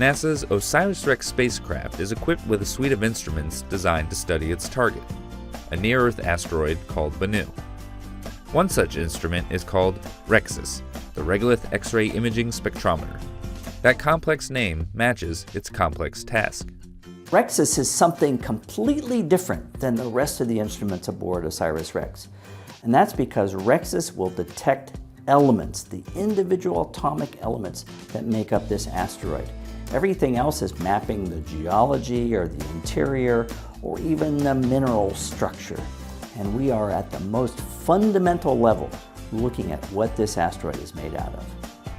NASA's OSIRIS-REx spacecraft is equipped with a suite of instruments designed to study its target, a near-Earth asteroid called Bennu. One such instrument is called REXIS, the Regolith X-Ray Imaging Spectrometer. That complex name matches its complex task. REXIS is something completely different than the rest of the instruments aboard OSIRIS-REx. And that's because REXIS will detect elements, the individual atomic elements that make up this asteroid. Everything else is mapping the geology or the interior or even the mineral structure. And we are at the most fundamental level looking at what this asteroid is made out of.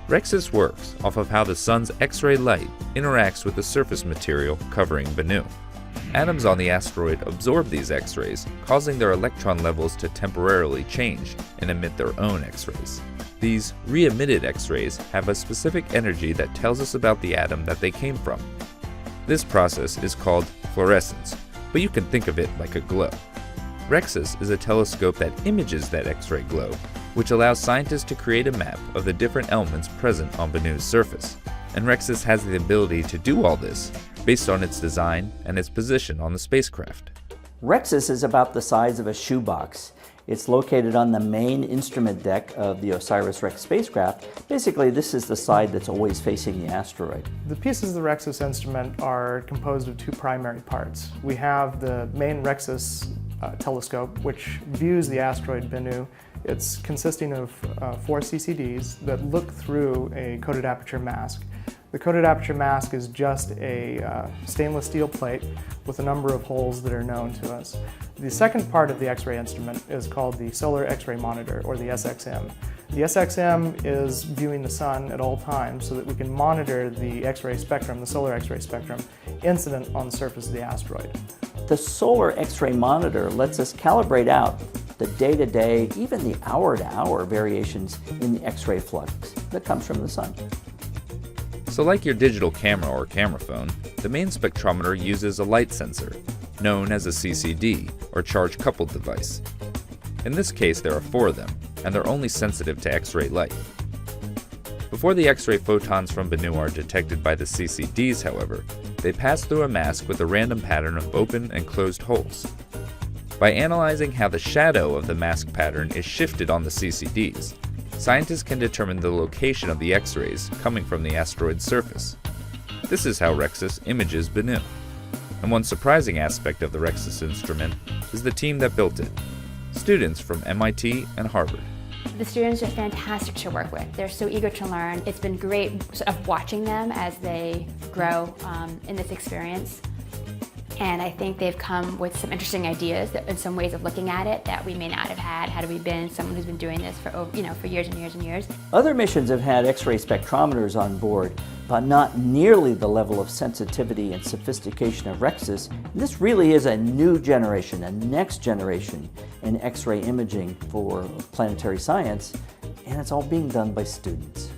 REXIS works off of how the sun's X-ray light interacts with the surface material covering Bennu. Atoms on the asteroid absorb these X-rays, causing their electron levels to temporarily change and emit their own X-rays. These re-emitted X-rays have a specific energy that tells us about the atom that they came from. This process is called fluorescence, but you can think of it like a glow. REXIS is a telescope that images that X-ray glow, which allows scientists to create a map of the different elements present on Bennu's surface. And REXIS has the ability to do all this based on its design and its position on the spacecraft. REXIS is about the size of a shoebox. It's located on the main instrument deck of the OSIRIS-REx spacecraft. Basically, this is the side that's always facing the asteroid. The pieces of the REXIS instrument are composed of two primary parts. We have the main REXIS telescope, which views the asteroid Bennu. It's consisting of 4 CCDs that look through a coated aperture mask. The coated aperture mask is just a stainless steel plate with a number of holes that are known to us. The second part of the X-ray instrument is called the Solar X-ray Monitor, or the SXM. The SXM is viewing the sun at all times so that we can monitor the X-ray spectrum, the solar X-ray spectrum, incident on the surface of the asteroid. The Solar X-ray Monitor lets us calibrate out the day-to-day, even the hour-to-hour variations in the X-ray flux that comes from the sun. So like your digital camera or camera phone, the main spectrometer uses a light sensor, known as a CCD, or charge-coupled device. In this case, there are 4 of them, and they're only sensitive to X-ray light. Before the X-ray photons from Bennu are detected by the CCDs, however, they pass through a mask with a random pattern of open and closed holes. By analyzing how the shadow of the mask pattern is shifted on the CCDs, scientists can determine the location of the X-rays coming from the asteroid's surface. This is how REXIS images Bennu. And one surprising aspect of the REXIS instrument is the team that built it, students from MIT and Harvard. The students are fantastic to work with. They're so eager to learn. It's been great sort of watching them as they grow in this experience. And I think they've come with some interesting ideas and some ways of looking at it that we may not have had we been someone who's been doing this for years and years and years. Other missions have had X-ray spectrometers on board, but not nearly the level of sensitivity and sophistication of REXIS. This really is a new generation, a next generation in X-ray imaging for planetary science, and it's all being done by students.